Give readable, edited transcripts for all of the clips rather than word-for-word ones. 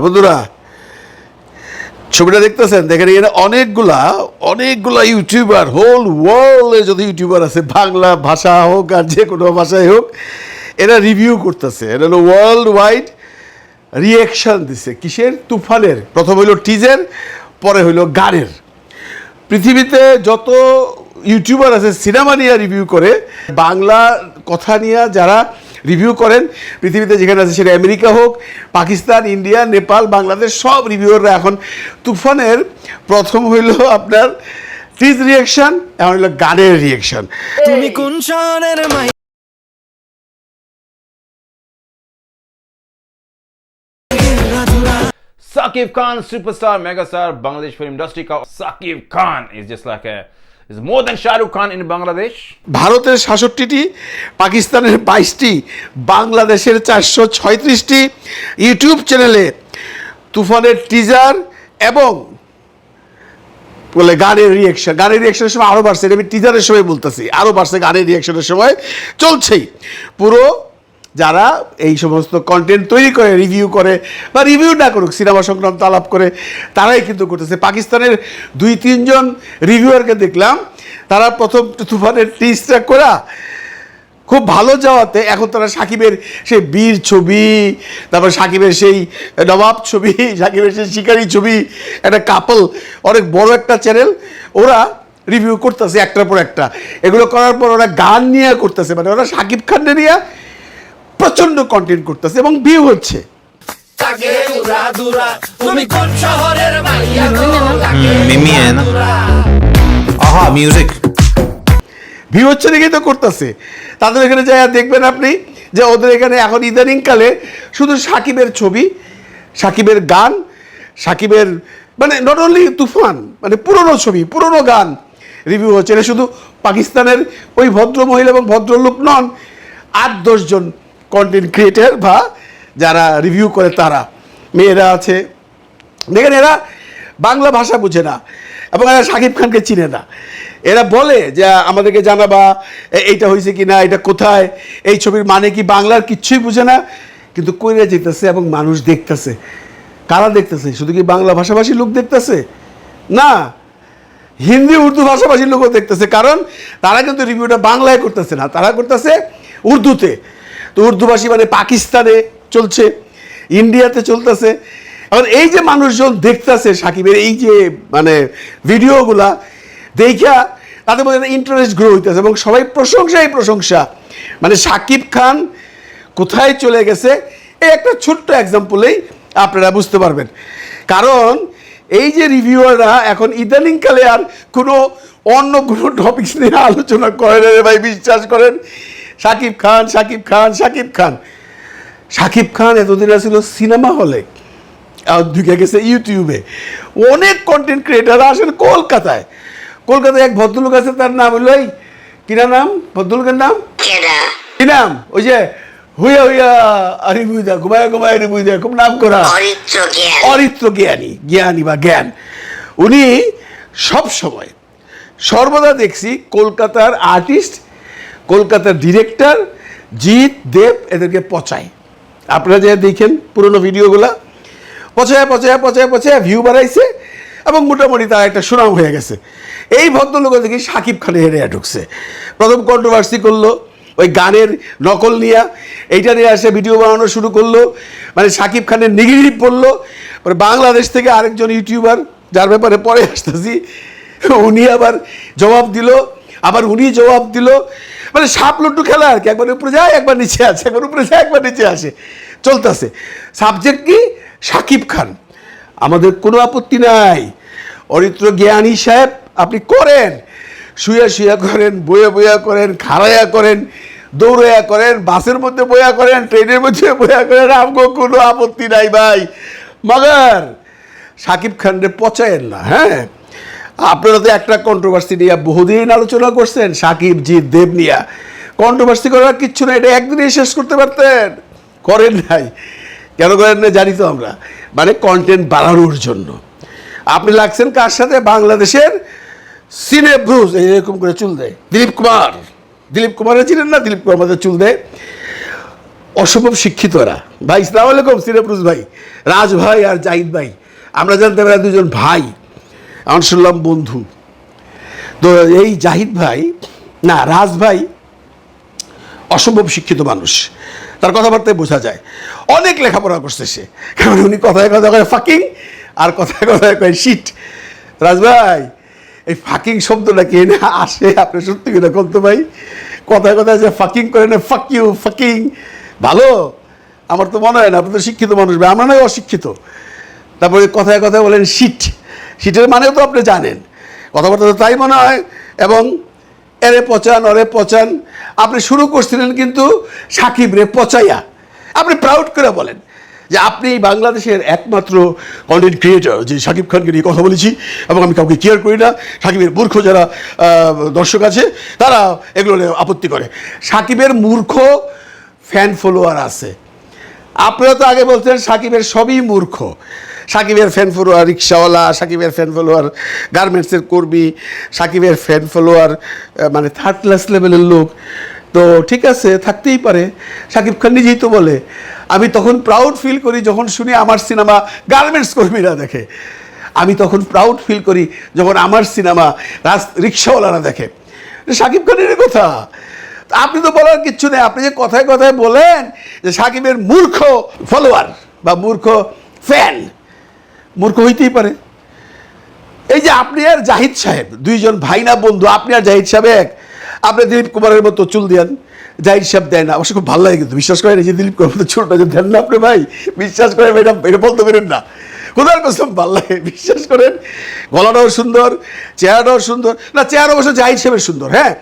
বন্ধুরা ছবিটা দেখতেছেন, দেখেন এখানে অনেকগুলা ইউটিউবার, হোল ওয়ার্ল্ডে যত ইউটিউবার আছে, বাংলা ভাষা হোক আর যে কোনো ভাষায় হোক, এরা রিভিউ করতেছে। এটা হলো ওয়ার্ল্ড ওয়াইড রিয়াকশান দিছে। কিসের? তুফানের। প্রথম হইল টিজার, পরে হইল গানের। পৃথিবীতে যত ইউটিউবার আছে সিনেমা নিয়ে রিভিউ করে, বাংলা কথা নিয়ে যারা রিভিউ করেন পৃথিবীতে যেখানে আছে, সেটা আমেরিকা হোক, পাকিস্তান, ইন্ডিয়া, নেপাল, বাংলাদেশ, সব রিভিউয়াররা এখন তুফানের প্রথম হইল আপনার টিজ রিয়াকশান, এখন হইল গানের রিয়াকশান। তুমি কোন শহরের মাই Saqib Khan, superstar, megastar, Bangladesh film industry ka Saqib Khan is just like is more than Shah Rukh Khan in Bangladesh. ভারতের ৬৭টি, পাকিস্তানের ২২টি, বাংলাদেশের ৪৩৬টি ইউটিউব চ্যানেলে তুফানের টিজার এবং বলে গানের রিয়াকশনের সময় আরও বাড়ছে। আমি টিজারের সময় বলতেছি, আরও বাড়ছে গানের রিয়াকশনের সময়, চলছেই। পুরো যারা এই সমস্ত কন্টেন্ট তৈরি করে, রিভিউ করে বা রিভিউ না করুক, সিনেমা সংক্রান্ত আলাপ করে, তারাই কিন্তু করতেছে। পাকিস্তানের ২-৩ জন রিভিউয়ারকে দেখলাম, তারা প্রথম তুফানের টিজটা করা খুব ভালো যাওয়াতে এখন তারা সাকিবের সেই বীর ছবি, তারপর সাকিবের সেই নবাব ছবি, সাকিবের সেই শিকারী ছবি, একটা কাপল, অনেক বড় একটা চ্যানেল, ওরা রিভিউ করতেছে একটার পর একটা। এগুলো করার পর ওরা গান নিয়ে করতেছে, মানে ওরা সাকিব খানকে নিয়ে প্রচণ্ড কন্টেন্ট করতেছে এবং ভিউ হচ্ছে। মিমি है ना आहा म्यूजिक ভিউ হচ্ছে দেখেই তো করতেছে। তাদের এখানে যাই দেখবেন আপনি যে ওদের এখানে এখন ইদানিংকালে শুধু সাকিবের ছবি, সাকিবের গান, সাকিবের মানে নট অনলি তুফান, মানে পুরনো ছবি, পুরনো গান রিভিউ হচ্ছে। এটা শুধু পাকিস্তানের ওই ভদ্র মহিলা এবং ভদ্রলোক নন, ৮-১০ জন কন্টেন্ট ক্রিয়েটার বা যারা রিভিউ করে, তারা মেয়েরা আছে। দেখেন এরা বাংলা ভাষা বুঝে না এবং এরা শাকিব খানকে চিনে না। এরা বলে যে আমাদেরকে জানাবা এইটা হয়েছে কি না, এটা কোথায়, এই ছবির মানে কি, বাংলার কিচ্ছুই বুঝে না, কিন্তু কইরা যেতেছে এবং মানুষ দেখতেছে। কারা দেখতেছে? শুধু কি বাংলা ভাষাভাষী লোক দেখতেছে? না, হিন্দি উর্দু ভাষাভাষীর লোকও দেখতেছে। কারণ তারা কিন্তু রিভিউটা বাংলায় করতেছে না, তারা করতেছে উর্দুতে। তো উর্দুভাষী মানে পাকিস্তানে চলছে, ইন্ডিয়াতে চলতেছে। এখন এই যে মানুষজন দেখতেছে সাকিবের এই যে মানে ভিডিওগুলা দেখা, তাদের মধ্যে ইন্টারেস্ট গ্রো হইতেছে এবং সবাই প্রশংসা। মানে সাকিব খান কোথায় চলে গেছে, এই একটা ছোট্ট এক্সাম্পলেই আপনারা বুঝতে পারবেন। কারণ এই যে রিভিউয়াররা এখন ইদানিংকালে আর অন্য কোনো টপিকস নিয়ে আলোচনা করে না রে ভাই, বিশ্বাস করেন। সাকিব খান এতদিন ছিল সিনেমা হলে, ঢুকে গেছে ইউটিউবে। অনেক কন্টেন্ট ক্রিয়েটাররা আসেন কলকাতায় এক ভদ্রলোক আছে, তার নাম হলো কিনা নাম, ভদ্রলোকের নাম কি নাম, ওই যে হুইয়া আরি বুইদা, ঘুমায় আরি বুইদা, খুব নাম করা অরিত্র জ্ঞানী বা জ্ঞান। উনি সর্বদা দেখছি কলকাতার আর্টিস্ট, কলকাতার ডিরেক্টর জিৎ দেব এদেরকে পচায়। আপনারা যে দেখেন পুরনো ভিডিওগুলা, পচায় ভিউ বাড়াইছে এবং মোটামুটি তার একটা সুনাম হয়ে গেছে। এই ভদ্রলোক দেখি সাকিব খানে হেরে ঢুকছে। প্রথম কন্ট্রোভার্সি করলো ওই গানের নকল নিয়ে, এইটা নিয়ে আসে ভিডিও বানানো শুরু করলো, মানে সাকিব খানের নেগেটিভ পড়লো। পরে বাংলাদেশ থেকে আরেকজন ইউটিউবার, যার ব্যাপারে পরে আসতেছি, উনি আবার জবাব দিল, মানে সাপ লুড্ডু খেলা আর কি, একবার উপরে যায় একবার নিচে আসে, একবার উপরে যায় একবার নিচে আসে, চলতেছে। সাবজেক্ট কি? সাকিব খান। আমাদের কোনো আপত্তি নাই, অরিত্র জ্ঞানী সাহেব আপনি করেন, শুয়া করেন, বইয়া করেন, খাড়াইয়া করেন, দৌড়াইয়া করেন, বাসের মধ্যে বইয়া করেন, ট্রেনের মধ্যে বইয়া করেন, আমগো কোনো আপত্তি নাই ভাই। মগর সাকিব খানরে পচায়েন না। হ্যাঁ, আপনারা তো একটা কন্ট্রোভার্সি নিয়ে বহুদিন আলোচনা করছেন, সাকিব জিৎ দেব নিয়ে। কন্ট্রোভার্সি করার কিচ্ছু না, এটা একদিনে শেষ করতে পারতেন, করেন নাই। কেন করেন না জানি তো আমরা, মানে কন্টেন্ট বাড়ানোর জন্য। আপনি লাগছেন কার সাথে? বাংলাদেশের সিনে ব্রুজ, এরকম করে চুল দেয় দিলীপ কুমারের চিনেন না? দিলীপ কুমার আমাদের চুল দেয়। অসম্ভব শিক্ষিত এরা ভাই। আসসালামু আলাইকুম সিরাপুরুষ ভাই, রাজ ভাই আর জাহিদ ভাই, আমরা জানতাম এরা দুজন ভাই, আমার শুনলাম বন্ধু। তো এই জাহিদ ভাই না রাজ ভাই অসম্ভব শিক্ষিত মানুষ, তার কথাবার্তায় বোঝা যায় অনেক লেখাপড়া করছে সে, কারণ উনি কথায় কথায় কয় ফাকিং আর কথায় কথায় কয় শিট। রাজ ভাই এই ফাকিং শব্দটা কে না আসে আপনি সত্যি কিনা বলতো ভাই? কথায় কথায় যে ফাকিং করে না, ফাক ইউ ফাকিং, ভালো? আমার তো মনে হয় না, আপনি তো শিক্ষিত মানুষ ভাই, আমরা নয় অশিক্ষিত। তারপরে কথায় কথায় বলেন শিট, শিটের মানেও তো আপনি জানেন, কথাবার্তা তো তাই মনে হয়। এবং এরে পচান ওরে পচান, আপনি শুরু করছিলেন কিন্তু সাকিব রে পচাইয়া। আপনি প্রাউড করে বলেন যে আপনি বাংলাদেশের একমাত্র কন্টেন্ট ক্রিয়েটর যে সাকিব খানকে নিয়ে কথা বলেছি, এবং আমি কাউকে কেয়ার করি না। সাকিবের মূর্খ যারা দর্শক আছে তারা এগুলো নিয়ে আপত্তি করে। সাকিবের মূর্খ ফ্যান ফলোয়ার আছে। আপনারা তো আগে বলছেন সাকিবের সবই মূর্খ, সাকিবের ফ্যান ফলোয়ার রিক্সাওয়ালা, সাকিবের ফ্যান ফলোয়ার গার্মেন্টসের কর্মী, সাকিবের ফ্যান ফলোয়ার মানে থার্ড ক্লাস লেভেলের লোক। তো ঠিক আছে, থাকতেই পারে, সাকিব খান নিজেই তো বলে। আমি তখন প্রাউড ফিল করি যখন শুনি আমার সিনেমা গার্মেন্টস কর্মীরা দেখে, আমি তখন প্রাউড ফিল করি যখন আমার সিনেমা রিক্সাওয়ালারা দেখে। সাকিব খানের কথা আপনি তো বলার কিচ্ছু নেই। আপনি যে কথায় কথায় বলেন যে সাকিবের মূর্খ ফলোয়ার বা মূর্খ ফ্যান, মূর্খ হইতেই পারে। এই যে আপনি আর জাহিদ সাহেব দুইজন ভাই না বন্ধু, আপনি আর জাহিদ সাহেব এক। আপনি দিলীপ কুমারের মতো চুল দেন, জাহিদ সাহেব দেয় না, অবশ্য খুব ভালো লাগে কিন্তু বিশ্বাস করেন যে দিলীপ কুমারের মতো চুলটা যে দেন না আপনি ভাই, বিশ্বাস করেন এটা এটা বলতে পারেন না, খোদার কসম ভালো লাগে, বিশ্বাস করেন। গলাটাও সুন্দর, চেহারাটাও সুন্দর, না চেহারা অবশ্য জাহিদ সাহেবের সুন্দর। হ্যাঁ,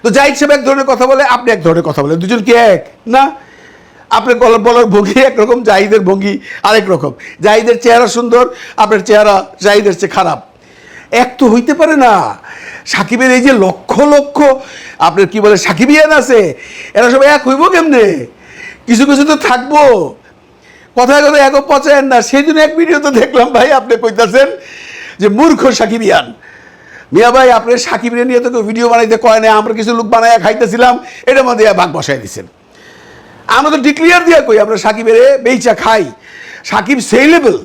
তো জাহিদ সাহেব এক ধরনের কথা বলে, আপনি এক ধরনের কথা বলেন, দুজন কি এক না? আপনার গলা বলার ভঙ্গি একরকম, জাহিদের ভঙ্গি আরেক রকম। জাহিদের চেহারা সুন্দর, আপনার চেহারা জাহিদের চেয়ে খারাপ, এক তো হইতে পারে না। সাকিবের এই যে লক্ষ লক্ষ আপনার কি বলে সাকিবিয়ান আছে, এরা সব এক হইব কেমনে? কিছু কিছু তো থাকবো, কথায় কথায় এক পচায়েন না। সেই জন্য এক ভিডিও তো দেখলাম ভাই, আপনি কইতাছেন যে মূর্খ সাকিবিয়ান। মিয়া ভাই আপনার সাকিবের নিয়ে তো ভিডিও বানাইতে কয় না, আমরা কিছু লোক বানাইয়া খাইতেছিলাম, এটার মধ্যে ভাগ বসাই দিচ্ছেন। আমরা তো ডিক্লিয়ার দিয়া কই আমরা সাকিবের বেইচা খাই, সাকিব সেই লেভেল।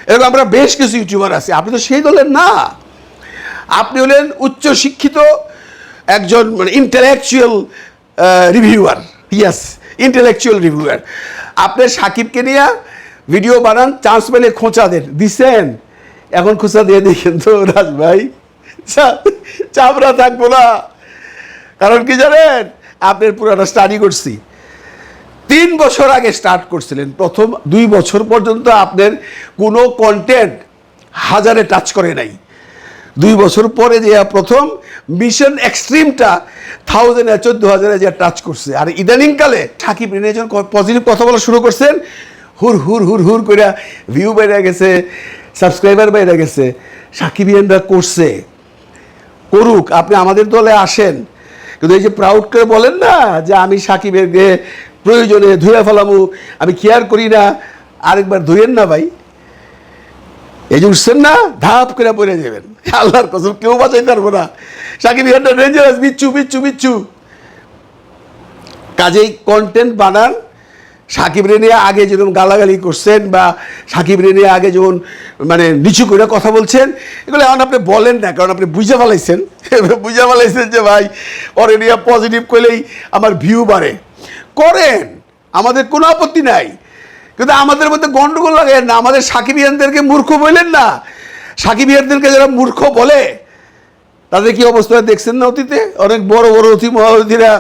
এরকম আমরা বেশ কিছু ইউটিউবার আছে, আপনি তো সেই দলের না। আপনি হলেন উচ্চ শিক্ষিত একজন মানে ইন্টেলেকচুয়াল রিভিউয়ার, ইয়াস ইন্টেলেকচুয়াল রিভিউয়ার। আপনি সাকিবকে নিয়ে ভিডিও বানান, চান্স পেলে খোঁচা দেন, দিছেন, এখন খোঁচা দিয়ে দেখেন তো রাজ ভাই চাপড়া থাকবো না। কারণ কি জানেন, আপনার পুরাটা স্টাডি করছি, 3 বছর আগে স্টার্ট করছিলেন, প্রথম 2 বছর পর্যন্ত আপনার কোনো কন্টেন্ট 1000-এ টাচ করে নাই। 2 বছর পরে যে প্রথম মিশন এক্সট্রিমটা 1000-এ 14,000-এ যে টাচ করছে। আর ইদানিংকালে সাকিব নিয়ে যখন পজিটিভ কথা বলা শুরু করছেন, হুর হুর হুর হুর করে ভিউ বেড়ে গেছে, সাবস্ক্রাইবার বেড়ে গেছে। সাকিবিয়ানরা করছে, করুক, আপনি আমাদের দলে আসেন। কিন্তু এই যে প্রাউড করে বলেন না যে আমি সাকিবের প্রয়োজনে ধুয়ে ফেলামু, আমি কেয়ার করি না, আরেকবার ধুয়েন না ভাই। এই যে উঠছেন না, ধাপ করে পড়ে যাবেন, আল্লাহর কসম কেউ বাঁচাইতে পারবো না। সাকিব একটা ডেঞ্জারাস, বিচ্ছু বিচ্ছু বিচ্ছু। কাজেই কন্টেন্ট বানান। সাকিব রে নিয়ে আগে যেরকম গালাগালি করছেন বা সাকিব রে নিয়ে আগে যেমন মানে নিচু করে কথা বলছেন, এগুলো এখন আপনি বলেন না, কারণ আপনি বুঝে ফেলাইছেন যে ভাই ওরে নিয়ে পজিটিভ করলেই আমার ভিউ বাড়ে। করেন, আমাদের কোনো আপত্তি নাই, কিন্তু আমাদের মধ্যে গন্ডগোল লাগেন না। আমাদের সাকিবিয়ানদেরকে মূর্খ বললেন না। সাকিবিয়ানদেরকে যারা মূর্খ বলে তাদের কি অবস্থা দেখছেন না অতীতে? অনেক বড় বড় অতি মহারথীরা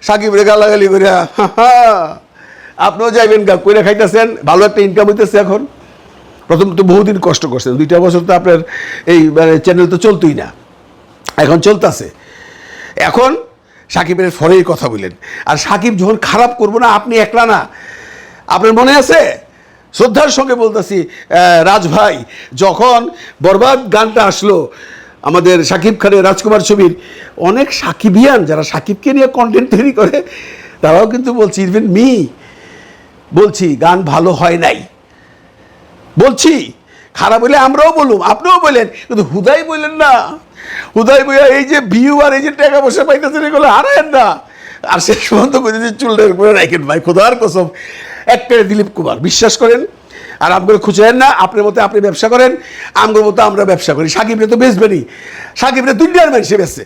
সাকিবরে গালাগালি করে, আপনিও যাইবেন গা কইরা খাইতেছেন, ভালো একটা ইনকাম হইতেছে। এখন প্রথম তো বহুদিন কষ্ট করছেন, 2টা বছর তো আপনার এই মানে চ্যানেল তো চলতোই না, এখন চলতেছে। এখন সাকিবের ফরেই কথা বললেন। আর সাকিব যখন খারাপ করবো না, আপনি একলা না। আপনার মনে আছে, শ্রদ্ধার সঙ্গে বলতেছি রাজ ভাই, যখন বরবাদ গানটা আসলো আমাদের সাকিব খানের রাজকুমার ছবির, অনেক সাকিবিয়ান যারা সাকিবকে নিয়ে কন্টেন্ট তৈরি করে তারাও কিন্তু বলছি, ইভেন মি বলছি গান ভালো হয় নাই, বলছি খারাপ হলে আমরাও বলুম, আপনিও বলেন, কিন্তু হুদাই বললেন না। হুদাই বইয়া এই যে ভিউ আর এই যে টাকা পয়সা পাইতেছেন, এগুলো হারায়েন না। আর শেষ পর্যন্ত কইতেছি চুলটার উপরে রাখেন ভাই, খোদার কসম একটা দিলীপ কুমার বিশ্বাস করেন। আর আপনার খুঁজেন না, আপনার মতো আপনি ব্যবসা করেন, আমগুলোর মতো আমরা ব্যবসা করি। সাকিবরে তো বেচবেনই, সাকিবরে দুনিয়ার মানুষে বেচে,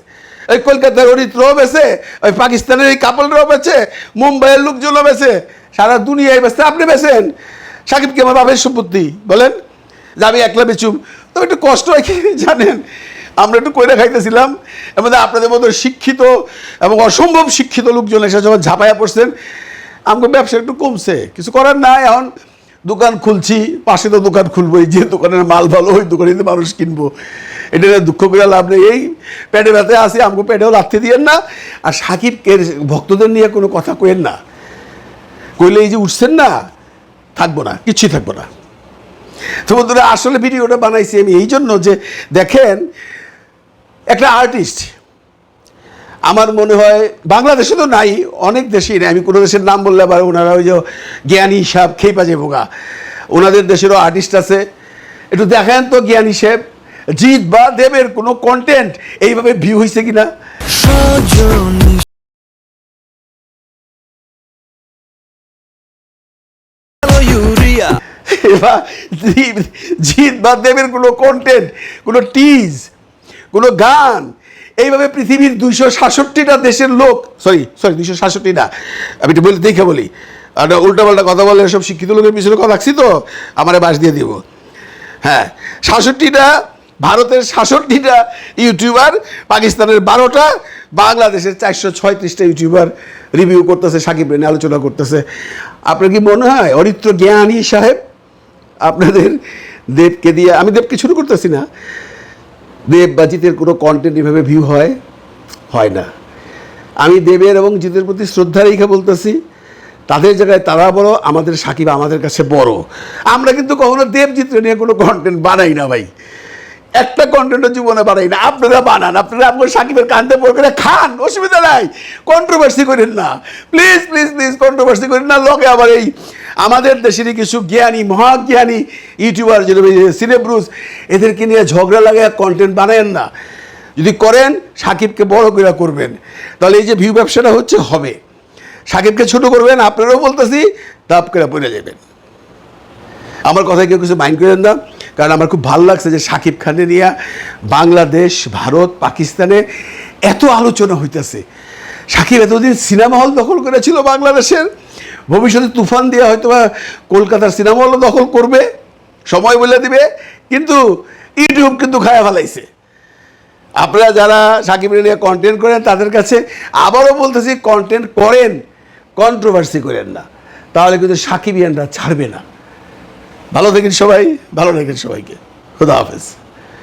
ওই কলকাতার অরিত্রও বেচে, ওই পাকিস্তানের এই কাপলরাও বেচে, মুম্বাইয়ের লোকজনও বেচে, সারা দুনিয়ায় বেচতে আপনি বেচেন। সাকিব কি আমার বাপের সম্পত্তি বলেন যে আমি একলা বেচুম? তো একটু কষ্ট হয় কি জানেন, আমরা একটু কইরা খাইতেছিলাম, এর মধ্যে আপনাদের মতো শিক্ষিত এবং অসম্ভব শিক্ষিত লোকজন এসে যখন ঝাঁপাইয়া পড়ছেন, আমাকে ব্যবসা একটু কমছে, কিছু করার নাই। এখন দোকান খুলছি, পাশে তো দোকান খুলবোই, যে দোকানের মাল ভালো ওই দোকানে মানুষ কিনবো, এটা দুঃখ করে লাভ নেই। এই পেটে ব্যথা আসি, আমাকে পেটেও লাগতে দিয়েন না। আর সাকিবকে ভক্তদের নিয়ে কোনো কথা কইেন না, কইলে এই যে উঠছেন না, থাকবো না, কিছুই থাকবো না। তো বন্ধুরা আসলে ভিডিওটা বানাইছি আমি এই জন্য যে দেখেন একটা আর্টিস্ট, আমার মনে হয় বাংলাদেশে তো নাই, অনেক দেশেই নেই, আমি কোনো দেশের নাম বললে আবার ওনারা ওই যে জ্ঞানী সাহেব খেয়ে পাজে ভোগা, ওনাদের দেশেরও আর্টিস্ট আছে, একটু দেখেন তো জ্ঞানী সাহেব জিৎ বা দেবের কোনো কন্টেন্ট এইভাবে ভিউ হয়েছে কিনা। এবার জিৎ বা দেবের কোনো কন্টেন্ট, কোনো টিজ, কোনো গান এইভাবে পৃথিবীর 266টা দেশের লোক, সরি 266 না, আমি একটু বলি দেখে বলি, আর উল্টাপাল্টা কথা বলে সব শিক্ষিত লোকের পিছনে কথা রাখছি তো আমারে বাস দিয়ে দিব। হ্যাঁ, 66টা, ভারতের 66টা ইউটিউবার, পাকিস্তানের 12টা, বাংলাদেশের 436টা ইউটিউবার রিভিউ করতেছে, সাকিব নিয়ে আলোচনা করতেছে। আপনার কি মনে হয় অরিত্র জ্ঞানী সাহেব আপনাদের দেবকে দিয়ে, আমি দেবকে শুরু করতেছি না, দেব বা জিতের কোনো কন্টেন্ট এভাবে ভিউ হয় না। আমি দেবের এবং জিতের প্রতি শ্রদ্ধা রেখে বলতেছি, তাদের জায়গায় তারা বড়, আমাদের সাকিব আমাদের কাছে বড়। আমরা কিন্তু কখনো দেব জিতের নিয়ে কোনো কন্টেন্ট বানাই না ভাই, একটা কন্টেন্টও জীবনে বানাই না। আপনারা বানান, আপনারা আপনার সাকিবের কান্দে পড়ে করে খান, অসুবিধা নাই, কন্ট্রোভার্সি করেন না প্লিজ প্লিজ প্লিজ, কন্ট্রোভার্সি করেন না। লোকে আবার এই আমাদের দেশেরই কিছু জ্ঞানী মহাজ্ঞানী ইউটিউবার যেরকম সিনেব্রুস, এদেরকে নিয়ে ঝগড়া লাগে, কন্টেন্ট বানায়েন না। যদি করেন সাকিবকে বড় করে করবেন, তাহলে এই যে ভিউ ব্যবসাটা হচ্ছে হবে। সাকিবকে ছোট করবেন, আপনারাও বলতেছি তাপ করে পড়ে যাবেন। আমার কথায় কেউ কিছু মাইন্ড করেন না, কারণ আমার খুব ভালো লাগছে যে সাকিব খানের নিয়ে বাংলাদেশ, ভারত, পাকিস্তানে এত আলোচনা হইতেছে। সাকিব এতদিন সিনেমা হল দখল করেছিল বাংলাদেশের, ভবিষ্যতে তুফান দিয়ে হয়তো বা কলকাতার সিনেমা হলও দখল করবে, সময় বলে দিবে, কিন্তু ইউটিউব কিন্তু খায়া ফেলাইছে। আপনারা যারা সাকিবের নিয়ে কন্টেন্ট করেন তাদের কাছে আবারও বলতেছি, কন্টেন্ট করেন, কন্ট্রোভার্সি করেন না, তাহলে কিন্তু সাকিবিয়ানরা ছাড়বে না। ভালো থাকেন সবাই, ভালো থাকেন সবাইকে, খুদা হাফেজ।